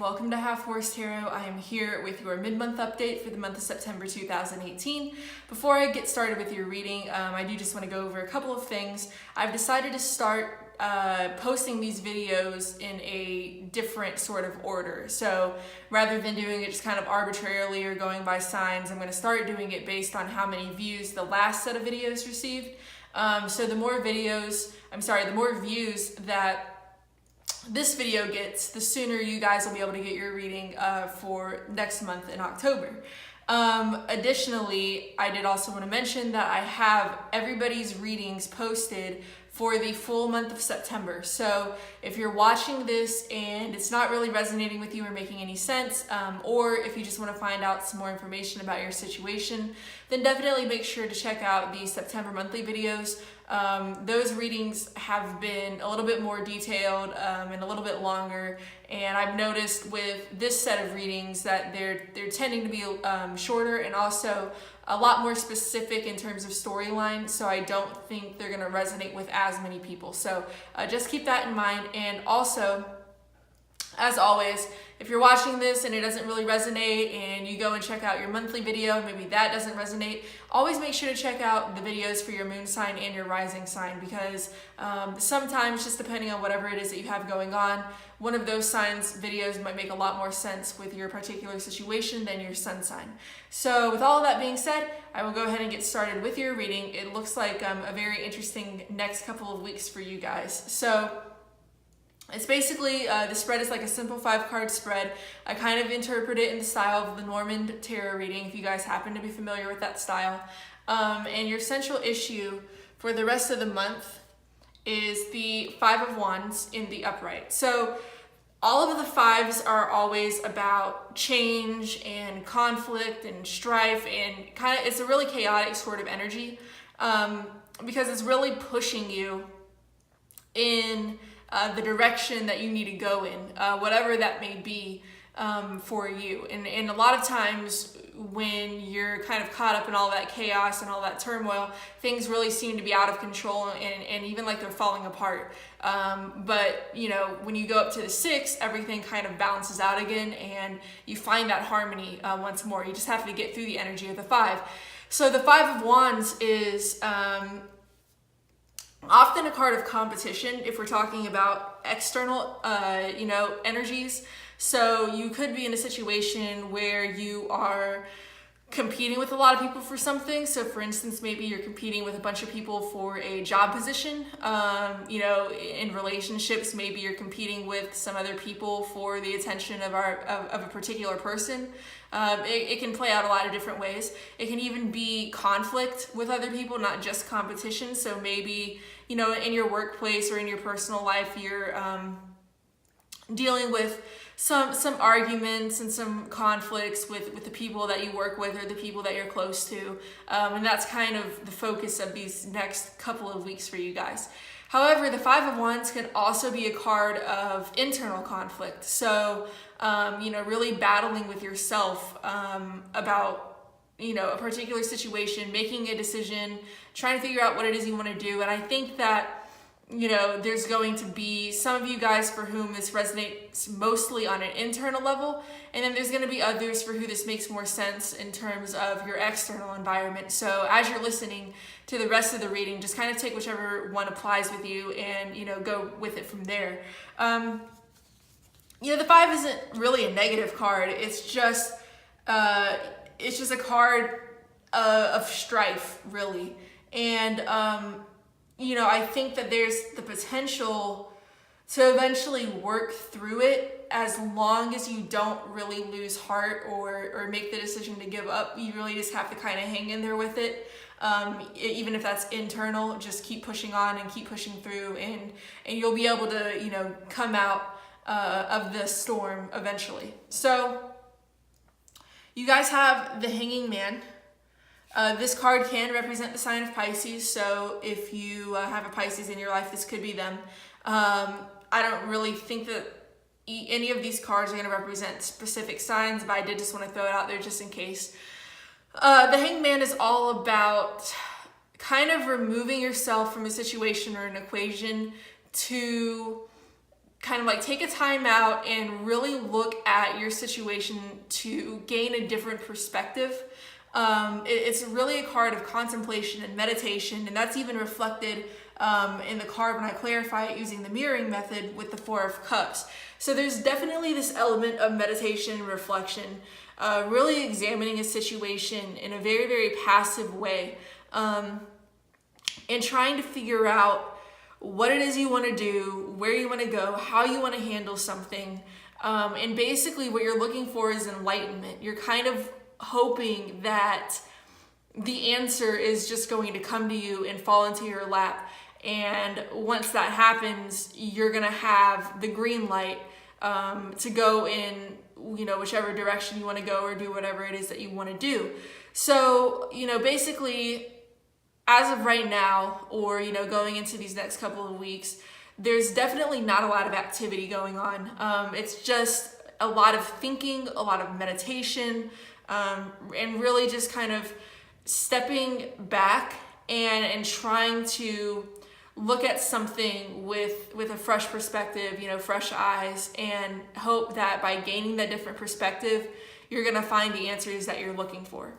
welcome to Half Horse Tarot. I am here with your mid-month update for the month of September 2018. Before I get started with your reading, I do just want to go over a couple of things. I've decided to start posting these videos in a different sort of order. So rather than doing it just kind of arbitrarily or going by signs, I'm going to start doing it based on how many views the last set of videos received. So the more views that this video gets, the sooner you guys will be able to get your reading for next month in October. Additionally, I did also want to mention that I have everybody's readings posted for the full month of September. So if you're watching this and it's not really resonating with you or making any sense, or if you just want to find out some more information about your situation, then definitely make sure to check out the September monthly videos. Those readings have been a little bit more detailed and a little bit longer, and I've noticed with this set of readings that they're tending to be shorter and also a lot more specific in terms of storyline, so I don't think they're going to resonate with as many people. So just keep that in mind. And also, as always, if you're watching this and it doesn't really resonate and you go and check out your monthly video, maybe that doesn't resonate, always make sure to check out the videos for your moon sign and your rising sign, because sometimes, just depending on whatever it is that you have going on, one of those signs' videos might make a lot more sense with your particular situation than your sun sign. So with all of that being said, I will go ahead and get started with your reading. It looks like a very interesting next couple of weeks for you guys. So it's basically, the spread is like a simple 5-card spread. I kind of interpret it in the style of the Normand tarot reading, if you guys happen to be familiar with that style. And your central issue for the rest of the month is the 5 of Wands in the upright. So all of the fives are always about change and conflict and strife, and it's a really chaotic sort of energy, because it's really pushing you in the direction that you need to go in, whatever that may be for you. And a lot of times when you're kind of caught up in all that chaos and all that turmoil, things really seem to be out of control and even like they're falling apart. But you know, when you go up to the 6, everything kind of balances out again and you find that harmony once more. You just have to get through the energy of the 5. So the 5 of Wands is often a card of competition if we're talking about external, energies. So you could be in a situation where you are competing with a lot of people for something. So for instance, maybe you're competing with a bunch of people for a job position. In relationships, maybe you're competing with some other people for the attention of a particular person. It can play out a lot of different ways. It can even be conflict with other people, not just competition. So maybe, in your workplace or in your personal life, you're dealing with some arguments and some conflicts with the people that you work with or the people that you're close to. And that's kind of the focus of these next couple of weeks for you guys. However, the 5 of Wands can also be a card of internal conflict. So, really battling with yourself about a particular situation, making a decision, trying to figure out what it is you want to do. And I think that there's going to be some of you guys for whom this resonates mostly on an internal level, and then there's going to be others for who this makes more sense in terms of your external environment. So as you're listening to the rest of the reading, just kind of take whichever one applies with you and go with it from there. The 5 isn't really a negative card. It's just a card of strife, really. And I think that there's the potential to eventually work through it, as long as you don't really lose heart or make the decision to give up. You really just have to kind of hang in there with it. Even if that's internal, just keep pushing on and keep pushing through, and you'll be able to, come out of the storm eventually. So you guys have the Hanging Man. This card can represent the sign of Pisces, so if you have a Pisces in your life, this could be them. I don't really think that any of these cards are going to represent specific signs, but I did just want to throw it out there just in case. The Hanged Man is all about kind of removing yourself from a situation or an equation to kind of like take a time out and really look at your situation to gain a different perspective. It's really a card of contemplation and meditation, and that's even reflected in the card when I clarify it using the mirroring method with the Four of Cups. So there's definitely this element of meditation and reflection, really examining a situation in a very, very passive way, and trying to figure out what it is you want to do, where you want to go, how you want to handle something. And basically what you're looking for is enlightenment. You're kind of hoping that the answer is just going to come to you and fall into your lap. And once that happens, you're going to have the green light to go in, whichever direction you want to go or do whatever it is that you want to do. So, basically, as of right now, or, going into these next couple of weeks, there's definitely not a lot of activity going on. It's just a lot of thinking, a lot of meditation, and really just kind of stepping back and trying to look at something with a fresh perspective, fresh eyes, and hope that by gaining that different perspective, you're going to find the answers that you're looking for.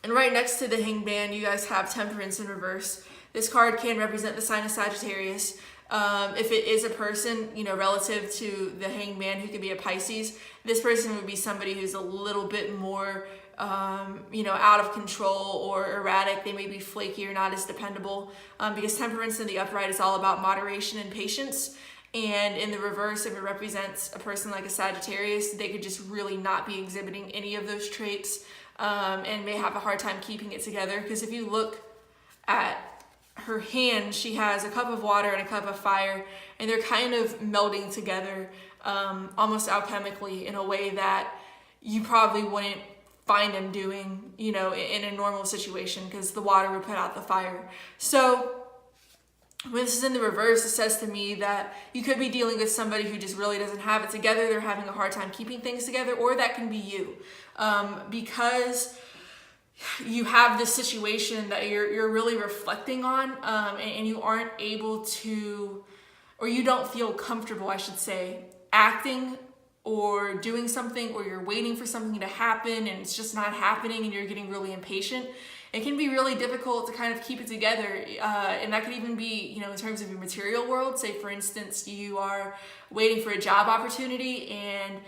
And right next to the Hangman, you guys have Temperance in reverse. This card can represent the sign of Sagittarius. If it is a person, relative to the Hangman, who could be a Pisces, this person would be somebody who's a little bit more, out of control or erratic. They may be flaky or not as dependable, because Temperance in the upright is all about moderation and patience. And in the reverse, if it represents a person like a Sagittarius, they could just really not be exhibiting any of those traits, and may have a hard time keeping it together. Because if you look at her hand, she has a cup of water and a cup of fire, and they're kind of melding together, almost alchemically, in a way that you probably wouldn't find them doing, in a normal situation, because the water would put out the fire. So when this is in the reverse, it says to me that you could be dealing with somebody who just really doesn't have it together. They're having a hard time keeping things together, or that can be you, because you have this situation that you're really reflecting on, and you aren't able to, or you don't feel comfortable, I should say, acting or doing something, or you're waiting for something to happen and it's just not happening and you're getting really impatient. It can be really difficult to kind of keep it together, and that could even be, in terms of your material world. Say, for instance, you are waiting for a job opportunity and,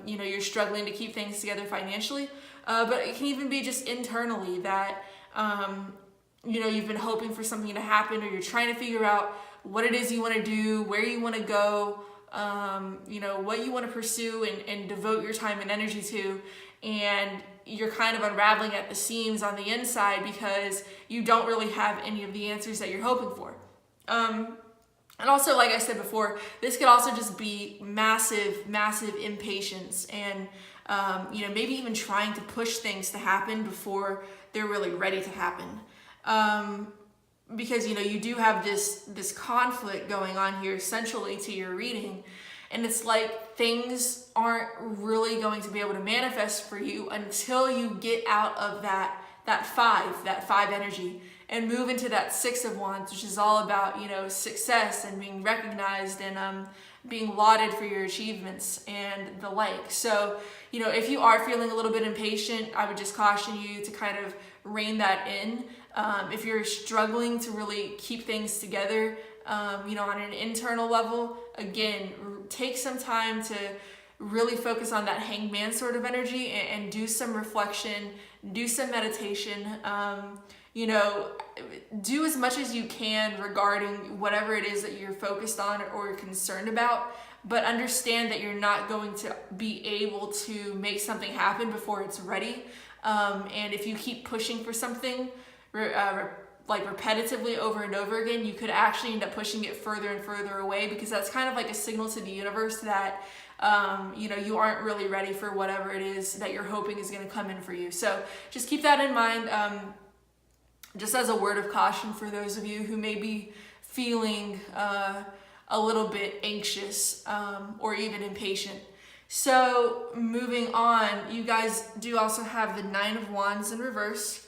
you're struggling to keep things together financially. But it can even be just internally that, you've been hoping for something to happen, or you're trying to figure out what it is you want to do, where you want to go, what you want to pursue and devote your time and energy to. And you're kind of unraveling at the seams on the inside because you don't really have any of the answers that you're hoping for. And also, like I said before, this could also just be massive, massive impatience and, maybe even trying to push things to happen before they're really ready to happen. Because, you do have this conflict going on here centrally to your reading. And it's like things aren't really going to be able to manifest for you until you get out of that five energy and move into that Six of Wands, which is all about, success and being recognized and being lauded for your achievements and the like. So, if you are feeling a little bit impatient, I would just caution you to kind of rein that in. If you're struggling to really keep things together, on an internal level, again, take some time to really focus on that Hangman sort of energy and do some reflection, do some meditation, do as much as you can regarding whatever it is that you're focused on or concerned about, but understand that you're not going to be able to make something happen before it's ready. And if you keep pushing for something, like repetitively over and over again, you could actually end up pushing it further and further away, because that's kind of like a signal to the universe that, you aren't really ready for whatever it is that you're hoping is going to come in for you. So just keep that in mind, just as a word of caution for those of you who may be feeling a little bit anxious or even impatient. So moving on, you guys do also have the Nine of Wands in reverse.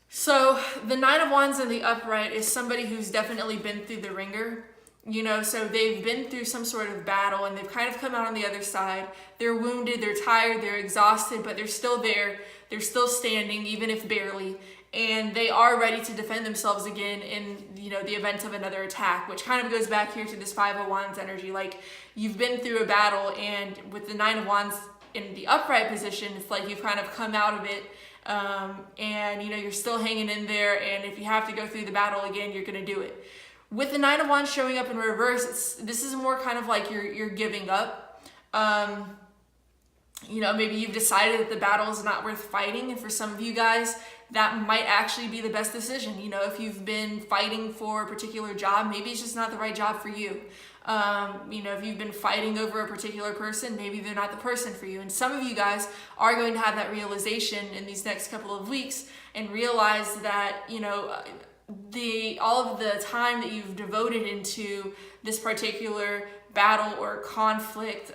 So the Nine of Wands in the upright is somebody who's definitely been through the ringer. You know, so they've been through some sort of battle and they've kind of come out on the other side. They're wounded, they're tired, they're exhausted, but they're still there. They're still standing, even if barely. And they are ready to defend themselves again in, you know, the event of another attack, which kind of goes back here to this Five of Wands energy. Like, you've been through a battle, and with the Nine of Wands in the upright position, it's like you've kind of come out of it. And, you know, you're still hanging in there. And if you have to go through the battle again, you're going to do it. With the Nine of Wands showing up in reverse, this is more kind of like you're giving up. You know, maybe you've decided that the battle is not worth fighting. And for some of you guys, that might actually be the best decision. You know, if you've been fighting for a particular job, maybe it's just not the right job for you. You know, if you've been fighting over a particular person, maybe they're not the person for you. And some of you guys are going to have that realization in these next couple of weeks and realize that, you know, all of the time that you've devoted into this particular battle or conflict,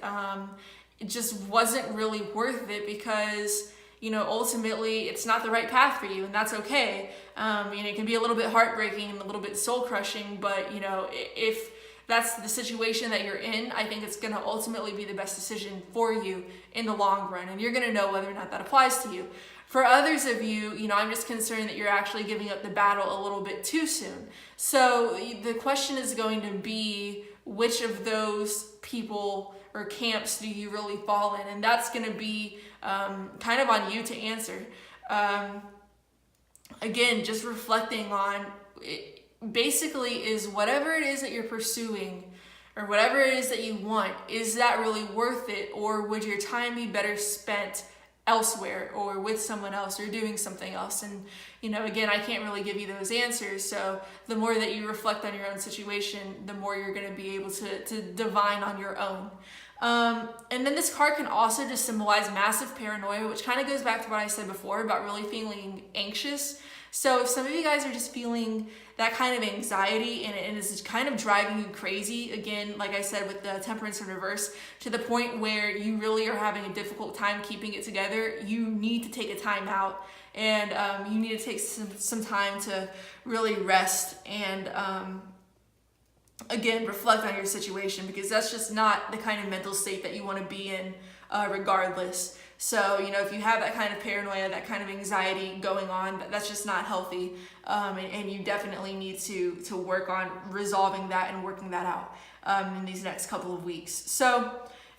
it just wasn't really worth it, because, you know, ultimately it's not the right path for you, and that's okay. You know, it can be a little bit heartbreaking and a little bit soul crushing, but, you know, if that's the situation that you're in, I think it's going to ultimately be the best decision for you in the long run, and you're going to know whether or not that applies to you. For others of you, you know, I'm just concerned that you're actually giving up the battle a little bit too soon. So the question is going to be, which of those people or camps do you really fall in? And that's going to be kind of on you to answer. Again, just reflecting on it, basically, is whatever it is that you're pursuing or whatever it is that you want, is that really worth it? Or would your time be better spent elsewhere or with someone else or doing something else? And, you know, again, I can't really give you those answers. So the more that you reflect on your own situation, the more you're going to be able to divine on your own. And then this card can also just symbolize massive paranoia, which kind of goes back to what I said before about really feeling anxious. So if some of you guys are just feeling that kind of anxiety and is kind of driving you crazy, again, like I said, with the Temperance in reverse, to the point where you really are having a difficult time keeping it together, you need to take a time out, and you need to take some time to really rest and again, reflect on your situation, because that's just not the kind of mental state that you want to be in regardless. So, you know, if you have that kind of paranoia, that kind of anxiety going on, that's just not healthy. And you definitely need to work on resolving that and working that out in these next couple of weeks. So,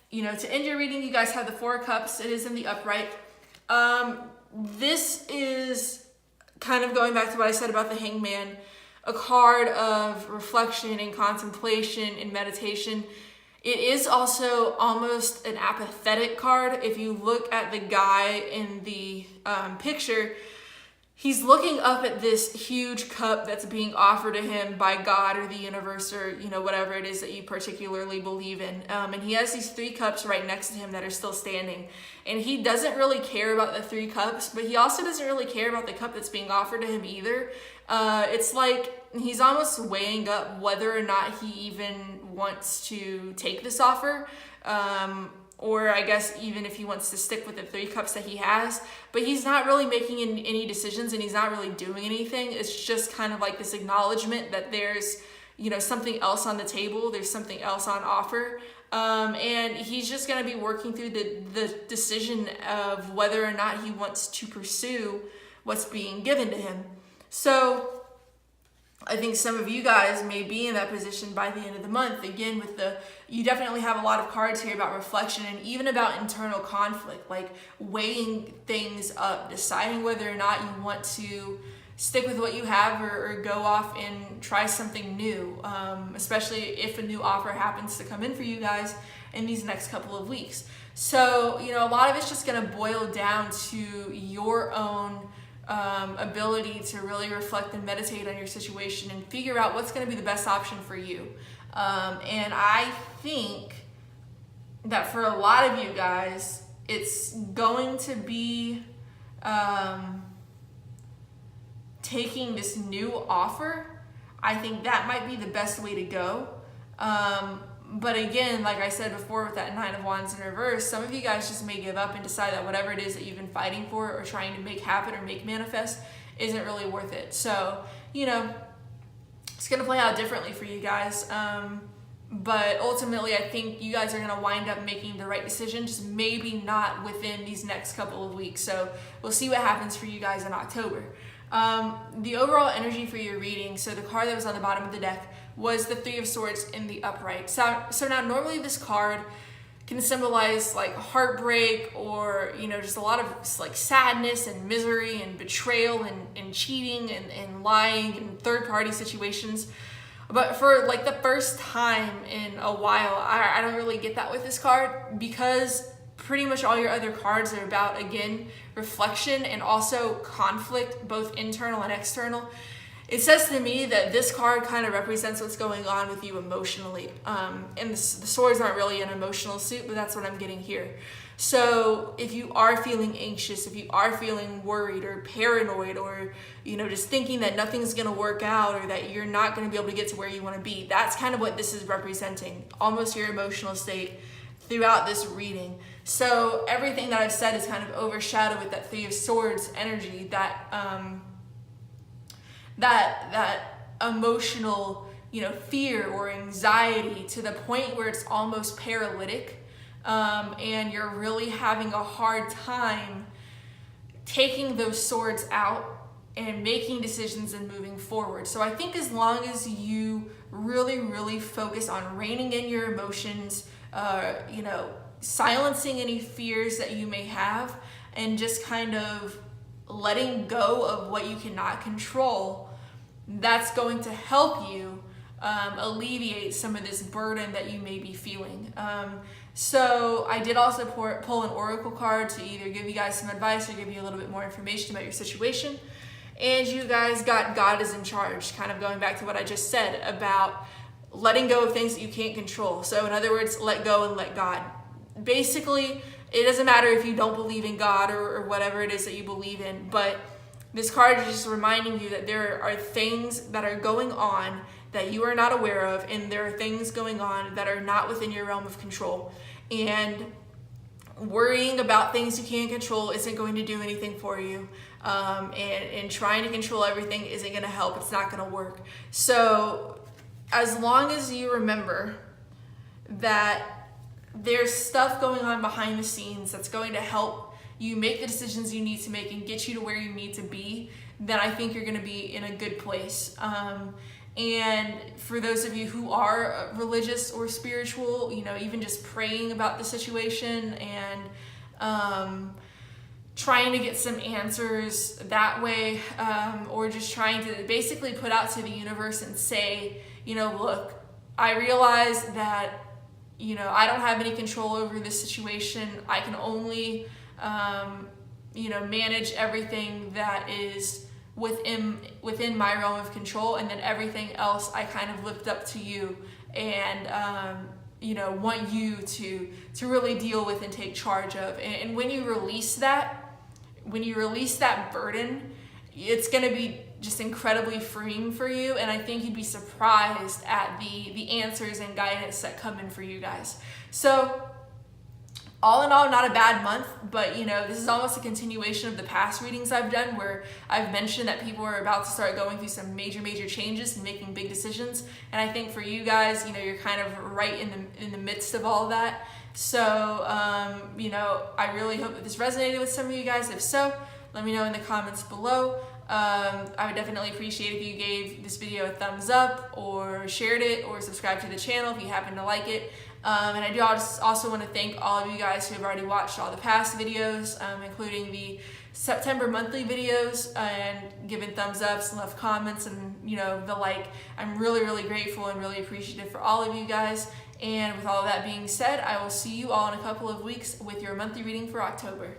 you know, to end your reading, you guys have the Four of Cups. It is in the upright. This is kind of going back to what I said about the Hangman, a card of reflection and contemplation and meditation. It is also almost an apathetic card. If you look at the guy in the picture, he's looking up at this huge cup that's being offered to him by God or the universe, or, you know, whatever it is that you particularly believe in. And he has these three cups right next to him that are still standing. And he doesn't really care about the three cups, but he also doesn't really care about the cup that's being offered to him either. It's like he's almost weighing up whether or not he even wants to take this offer, or I guess even if he wants to stick with the three cups that he has, but he's not really making any decisions and he's not really doing anything. It's just kind of like this acknowledgement that there's, you know, something else on the table, there's something else on offer. And he's just going to be working through the decision of whether or not he wants to pursue what's being given to him. So I think some of you guys may be in that position by the end of the month. Again, you definitely have a lot of cards here about reflection and even about internal conflict, like weighing things up, deciding whether or not you want to stick with what you have or go off and try something new, especially if a new offer happens to come in for you guys in these next couple of weeks. So, you know, a lot of it's just going to boil down to your own ability to really reflect and meditate on your situation and figure out what's going to be the best option for you. And I think that for a lot of you guys, it's going to be taking this new offer. I think that might be the best way to go. But again, like I said before with that Nine of Wands in reverse, some of you guys just may give up and decide that whatever it is that you've been fighting for or trying to make happen or make manifest isn't really worth it. So, you know, It's going to play out differently for you guys. But ultimately, I think you guys are going to wind up making the right decision, just maybe not within these next couple of weeks. So we'll see what happens for you guys in October. The overall energy for your reading, so the card that was on the bottom of the deck was the Three of Swords in the upright. So now normally this card can symbolize like heartbreak or, you know, just a lot of like sadness and misery and betrayal and cheating and lying and third-party situations. But for like the first time in a while, I don't really get that with this card, because pretty much all your other cards are about, again, reflection and also conflict, both internal and external. It says to me that this card kind of represents what's going on with you emotionally. And the swords aren't really an emotional suit, but that's what I'm getting here. So if you are feeling anxious, if you are feeling worried or paranoid, or, you know, just thinking that nothing's going to work out or that you're not going to be able to get to where you want to be, that's kind of what this is representing, almost your emotional state throughout this reading. So everything that I've said is kind of overshadowed with that Three of Swords energy, that emotional, you know, fear or anxiety to the point where it's almost paralytic, and you're really having a hard time taking those swords out and making decisions and moving forward. So I think as long as you really, really focus on reining in your emotions, you know, silencing any fears that you may have, and just kind of letting go of what you cannot control, that's going to help you alleviate some of this burden that you may be feeling. So I did also pull an oracle card to either give you guys some advice or give you a little bit more information about your situation. And you guys got God is in charge, kind of going back to what I just said about letting go of things that you can't control. So in other words, let go and let God. Basically, it doesn't matter if you don't believe in God or whatever it is that you believe in, but this card is just reminding you that there are things that are going on that you are not aware of, and there are things going on that are not within your realm of control. And worrying about things you can't control isn't going to do anything for you. And trying to control everything isn't going to help. It's not going to work. So as long as you remember that there's stuff going on behind the scenes that's going to help you make the decisions you need to make and get you to where you need to be, then I think you're going to be in a good place. And for those of you who are religious or spiritual, you know, even just praying about the situation and trying to get some answers that way, or just trying to basically put out to the universe and say, you know, look, I realize that, you know, I don't have any control over this situation. I can only, you know, manage everything that is within my realm of control, and then everything else I kind of lift up to you, and you know, want you to really deal with and take charge of. And when you release that burden, it's going to be just incredibly freeing for you, and I think you'd be surprised at the answers and guidance that come in for you guys. So all in all, not a bad month, but you know, this is almost a continuation of the past readings I've done, where I've mentioned that people are about to start going through some major changes and making big decisions. And I think for you guys, you know, you're kind of right in the midst of all that. So, you know, I really hope that this resonated with some of you guys. If so, let me know in the comments below. I would definitely appreciate if you gave this video a thumbs up, or shared it, or subscribed to the channel if you happen to like it. And I do also want to thank all of you guys who have already watched all the past videos, including the September monthly videos, and given thumbs ups and left comments and, you know, the like. I'm really grateful and really appreciative for all of you guys. And with all of that being said, I will see you all in a couple of weeks with your monthly reading for October.